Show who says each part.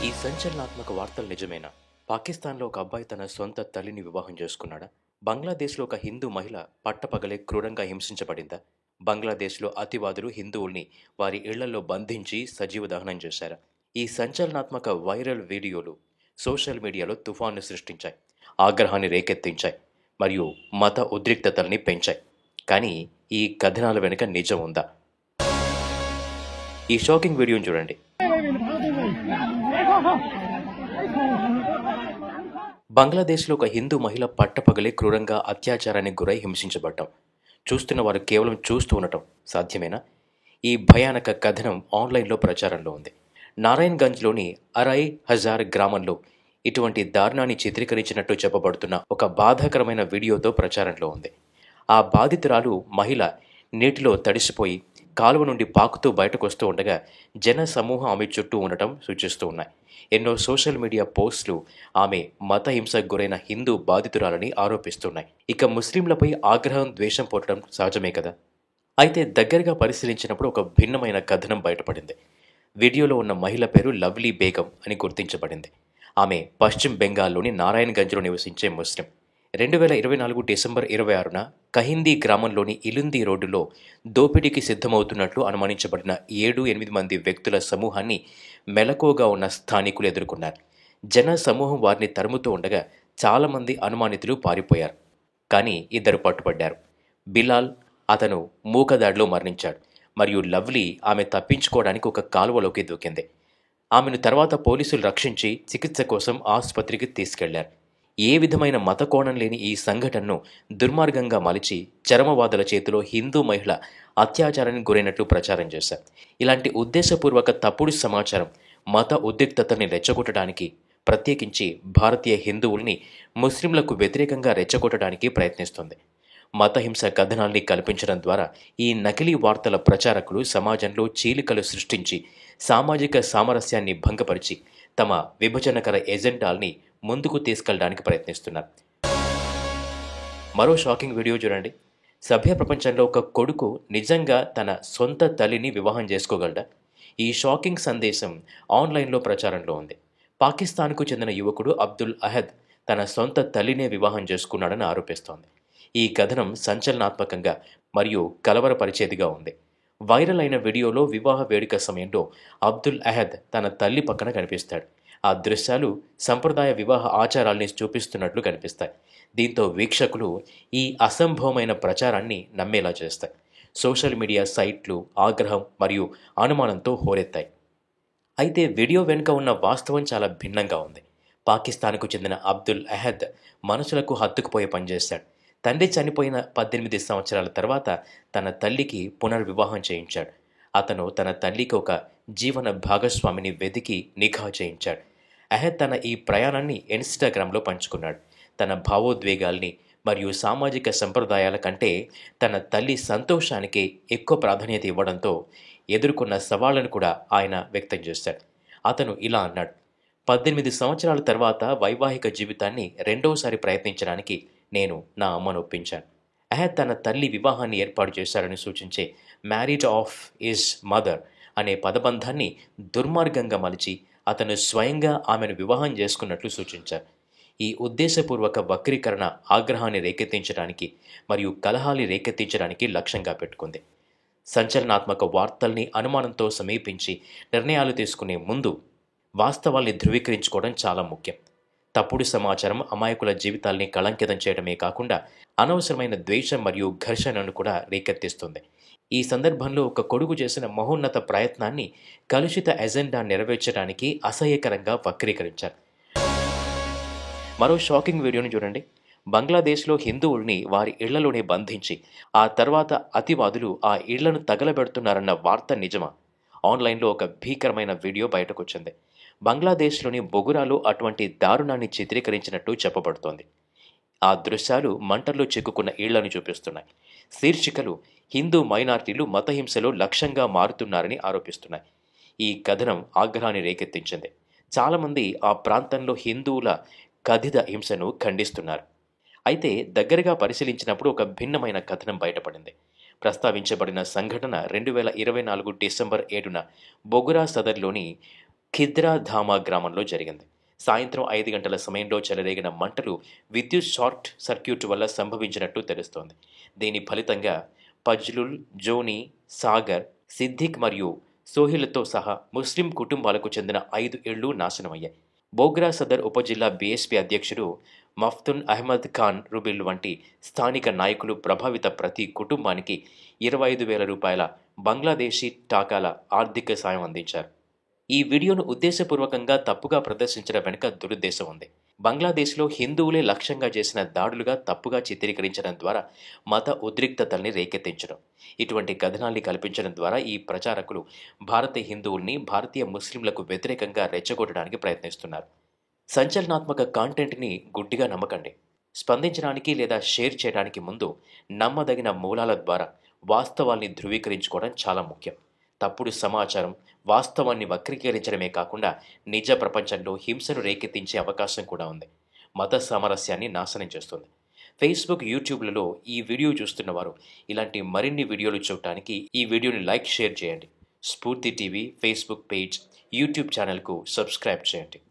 Speaker 1: ఈ సంచలనాత్మక వార్తలు నిజమేనా? పాకిస్తాన్‌లో ఒక అబ్బాయి తన సొంత తల్లిని వివాహం చేసుకున్నాడా? బంగ్లాదేశ్‌లో ఒక హిందూ మహిళ పట్టపగలే క్రూరంగా హింసించబడిందా? బంగ్లాదేశ్‌లో అతివాదులు హిందువుల్ని వారి ఇళ్లలో బంధించి సజీవ దహనం చేశారా? ఈ సంచలనాత్మక వైరల్ వీడియోలు సోషల్ మీడియాలో తుఫాన్ను సృష్టించాయి, ఆగ్రహాన్ని రేకెత్తించాయి మరియు మత ఉద్రిక్తతల్ని పెంచాయి. కానీ ఈ కథనాల వెనుక నిజం ఉందా? ఈ షాకింగ్ వీడియోని చూడండి. బంగ్లాదేశ్లో ఒక హిందూ మహిళ పట్టపగలే క్రూరంగా అత్యాచారానికి గురై హింసించబడ్డం. చూస్తున్న వారు కేవలం చూస్తూ ఉండటం సాధ్యమేనా? ఈ భయానక కథనం ఆన్లైన్లో ప్రచారంలో ఉంది. నారాయణ్గంజ్లోని అరై హజార్ గ్రామంలో ఇటువంటి దారుణాన్ని చిత్రీకరించినట్టు చెప్పబడుతున్న ఒక బాధాకరమైన వీడియోతో ప్రచారంలో ఉంది. ఆ బాధితురాలు మహిళ నీటిలో తడిసిపోయి కాలువ నుండి పాకుతూ బయటకొస్తూ ఉండగా జన సమూహం ఆమె చుట్టూ ఉండటం సూచిస్తూ ఉన్నాయి. ఎన్నో సోషల్ మీడియా పోస్టులు ఆమె మత హింసకు గురైన హిందూ బాధితురాలని ఆరోపిస్తున్నాయి. ఇక ముస్లింలపై ఆగ్రహం, ద్వేషం పుట్టడం సహజమే కదా. అయితే దగ్గరగా పరిశీలించినప్పుడు ఒక భిన్నమైన కథనం బయటపడింది. వీడియోలో ఉన్న మహిళ పేరు లవ్లీ బేగం అని గుర్తించబడింది. ఆమె పశ్చిమ బెంగాల్లోని నారాయణ్గంజ్లో నివసించే ముస్లిం. 2024 డిసెంబర్ 26న కహిందీ గ్రామంలోని ఇలుంది రోడ్డులో దోపిడీకి సిద్ధమవుతున్నట్లు అనుమానించబడిన 7-8 మంది వ్యక్తుల సమూహాన్ని మెలకువగా ఉన్న స్థానికులు ఎదుర్కొన్నారు. జన సమూహం వారిని తరుముతూ ఉండగా చాలామంది అనుమానితులు పారిపోయారు. కానీ ఇద్దరు పట్టుబడ్డారు. బిలాల్, అతను మూకదాడిలో మరణించాడు మరియు లవ్లీ ఆమె తప్పించుకోవడానికి ఒక కాలువలోకి దూకింది. ఆమెను తర్వాత పోలీసులు రక్షించి చికిత్స కోసం ఆసుపత్రికి తీసుకెళ్లారు. ఏ విధమైన మత కోణం లేని ఈ సంఘటనను దుర్మార్గంగా మలిచి చరమవాదుల చేతిలో హిందూ మహిళ అత్యాచారానికి గురైనట్లు ప్రచారం చేశారు. ఇలాంటి ఉద్దేశపూర్వక తప్పుడు సమాచారం మత ఉద్రిక్తతని రెచ్చగొట్టడానికి, ప్రత్యేకించి భారతీయ హిందువుల్ని ముస్లింలకు వ్యతిరేకంగా రెచ్చగొట్టడానికి ప్రయత్నిస్తుంది. మతహింస కథనాల్ని కల్పించడం ద్వారా ఈ నకిలీ వార్తల ప్రచారకులు సమాజంలో చీలికలు సృష్టించి సామాజిక సామరస్యాన్ని భంగపరిచి తమ విభజనకర ఎజెండాల్ని ముందుకు తీసుకెళ్లడానికి ప్రయత్నిస్తున్నారు. మరో షాకింగ్ వీడియో చూడండి. సభ్య ప్రపంచంలో ఒక కొడుకు నిజంగా తన సొంత తల్లిని వివాహం చేసుకోగలడా? ఈ షాకింగ్ సందేశం ఆన్లైన్లో ప్రచారంలో ఉంది. పాకిస్తాన్కు చెందిన యువకుడు అబ్దుల్ అహద్ తన సొంత తల్లినే వివాహం చేసుకున్నాడని ఆరోపిస్తోంది. ఈ కథనం సంచలనాత్మకంగా మరియు కలవరపరిచేదిగా ఉంది. వైరల్ అయిన వీడియోలో వివాహ వేడుక సమయంలో అబ్దుల్ అహద్ తన తల్లి పక్కన కనిపిస్తాడు. ఆ దృశ్యాలు సంప్రదాయ వివాహ ఆచారాల్ని చూపిస్తున్నట్లు కనిపిస్తాయి. దీంతో వీక్షకులు ఈ అసంభవమైన ప్రచారాన్ని నమ్మేలా చేస్తాయి. సోషల్ మీడియా సైట్లు ఆగ్రహం మరియు అనుమానంతో హోరెత్తాయి. అయితే వీడియో వెనుక ఉన్న వాస్తవం చాలా భిన్నంగా ఉంది. పాకిస్తాన్కు చెందిన అబ్దుల్ అహద్ మనసులకు హత్తుకుపోయే పనిచేశాడు. తండ్రి చనిపోయిన 18 సంవత్సరాల తర్వాత తన తల్లికి పునర్వివాహం చేయించాడు. అతను తన తల్లికి ఒక జీవన భాగస్వామిని వెతికి నిఖా చేయించాడు. అహద్ తన ఈ ప్రయాణాన్ని ఇన్స్టాగ్రామ్లో పంచుకున్నాడు. తన భావోద్వేగాల్ని మరియు సామాజిక సంప్రదాయాల కంటే తన తల్లి సంతోషానికి ఎక్కువ ప్రాధాన్యత ఇవ్వడంతో ఎదుర్కొన్న సవాళ్లను కూడా ఆయన వ్యక్తం చేశాడు. అతను ఇలా అన్నాడు: 18 సంవత్సరాల తర్వాత వైవాహిక జీవితాన్ని రెండోసారి ప్రయత్నించడానికి నేను నా అమ్మను ఒప్పించాను. అహద్ తన తల్లి వివాహాన్ని ఏర్పాటు చేశారని సూచించే మ్యారీడ్ ఆఫ్ ఈజ్ మదర్ అనే పదబంధాన్ని దుర్మార్గంగా మలిచి అతను స్వయంగా ఆమెను వివాహం చేసుకున్నట్లు సూచించారు. ఈ ఉద్దేశపూర్వక వక్రీకరణ ఆగ్రహాన్ని రేకెత్తించడానికి మరియు కలహాన్ని రేకెత్తించడానికి లక్ష్యంగా పెట్టుకుంది. సంచలనాత్మక వార్తల్ని అనుమానంతో సమీపించి నిర్ణయాలు తీసుకునే ముందు వాస్తవాల్ని ధృవీకరించుకోవడం చాలా ముఖ్యం. తప్పుడు సమాచారం అమాయకుల జీవితాల్ని కళంకితం చేయడమే కాకుండా అనవసరమైన ద్వేషం మరియు ఘర్షణను కూడా రేకెత్తిస్తుంది. ఈ సందర్భంలో ఒక కొడుకు చేసిన మహోన్నత ప్రయత్నాన్ని కలుషిత ఎజెండా నెరవేర్చడానికి అసహ్యకరంగా వక్రీకరించారు. మరో షాకింగ్ వీడియోని చూడండి. బంగ్లాదేశ్లో హిందువుల్ని వారి ఇళ్లలోనే బంధించి ఆ తర్వాత అతివాదులు ఆ ఇళ్లను తగలబెడుతున్నారన్న వార్త నిజమా? ఆన్లైన్లో ఒక భీకరమైన వీడియో బయటకొచ్చింది. బంగ్లాదేశ్లోని బొగురాలో అటువంటి దారుణాన్ని చిత్రీకరించినట్టు చెప్పబడుతోంది. ఆ దృశ్యాలు మంటల్లో చిక్కుకున్న ఇళ్లను చూపిస్తున్నాయి. శీర్షికలు హిందూ మైనారిటీలు మతహింసలో లక్ష్యంగా మారుతున్నారని ఆరోపిస్తున్నాయి. ఈ కథనం ఆగ్రహాన్ని రేకెత్తించింది. చాలామంది ఆ ప్రాంతంలో హిందువుల కథిత హింసను ఖండిస్తున్నారు. అయితే దగ్గరగా పరిశీలించినప్పుడు ఒక భిన్నమైన కథనం బయటపడింది. ప్రస్తావించబడిన సంఘటన 2024 డిసెంబర్ 7న బొగురా సదర్లోని ఖిద్రా ధామా గ్రామంలో జరిగింది. సాయంత్రం 5 గంటల సమయంలో చెలరేగిన మంటలు విద్యుత్ షార్ట్ సర్క్యూట్ వల్ల సంభవించినట్టు తెలుస్తోంది. దీని ఫలితంగా పజ్లుల్, జోని, సాగర్, సిద్దిక్ మరియు సోహిలతో సహా ముస్లిం కుటుంబాలకు చెందిన 5 ఇళ్లు నాశనమయ్యాయి. బోగ్రా సదర్ ఉపజిల్లా బీఎస్పీ అధ్యక్షుడు మఫ్తున్ అహ్మద్ ఖాన్ రుబిల్ వంటి స్థానిక నాయకులు ప్రభావిత ప్రతి కుటుంబానికి 25,000 రూపాయల బంగ్లాదేశీ టాకాల ఆర్థిక సాయం అందించారు. ఈ వీడియోను ఉద్దేశపూర్వకంగా తప్పుగా ప్రదర్శించడం వెనుక దురుద్దేశం ఉంది. బంగ్లాదేశ్లో హిందువులే లక్ష్యంగా చేసిన దాడులుగా తప్పుగా చిత్రీకరించడం ద్వారా మత ఉద్రిక్తతల్ని రేకెత్తించడం. ఇటువంటి కథనాల్ని కల్పించడం ద్వారా ఈ ప్రచారకులు భారతీయ హిందువుల్ని భారతీయ ముస్లింలకు వ్యతిరేకంగా రెచ్చగొట్టడానికి ప్రయత్నిస్తున్నారు. సంచలనాత్మక కాంటెంట్ని గుడ్డిగా నమ్మకండి. స్పందించడానికి లేదా షేర్ చేయడానికి ముందు నమ్మదగిన మూలాల ద్వారా వాస్తవాల్ని ధృవీకరించుకోవడం చాలా ముఖ్యం. తప్పుడు సమాచారం వాస్తవాన్ని వక్రీకరించడమే కాకుండా నిజ ప్రపంచంలో హింసను రేకెత్తించే అవకాశం కూడా ఉంది. మత సామరస్యాన్ని నాశనం చేస్తుంది. ఫేస్బుక్, యూట్యూబ్లలో ఈ వీడియో చూస్తున్న వారు ఇలాంటి మరిన్ని వీడియోలు చూడటానికి ఈ వీడియోని లైక్, షేర్ చేయండి. స్ఫూర్తి టీవీ ఫేస్బుక్ పేజ్, యూట్యూబ్ ఛానల్కు సబ్స్క్రైబ్ చేయండి.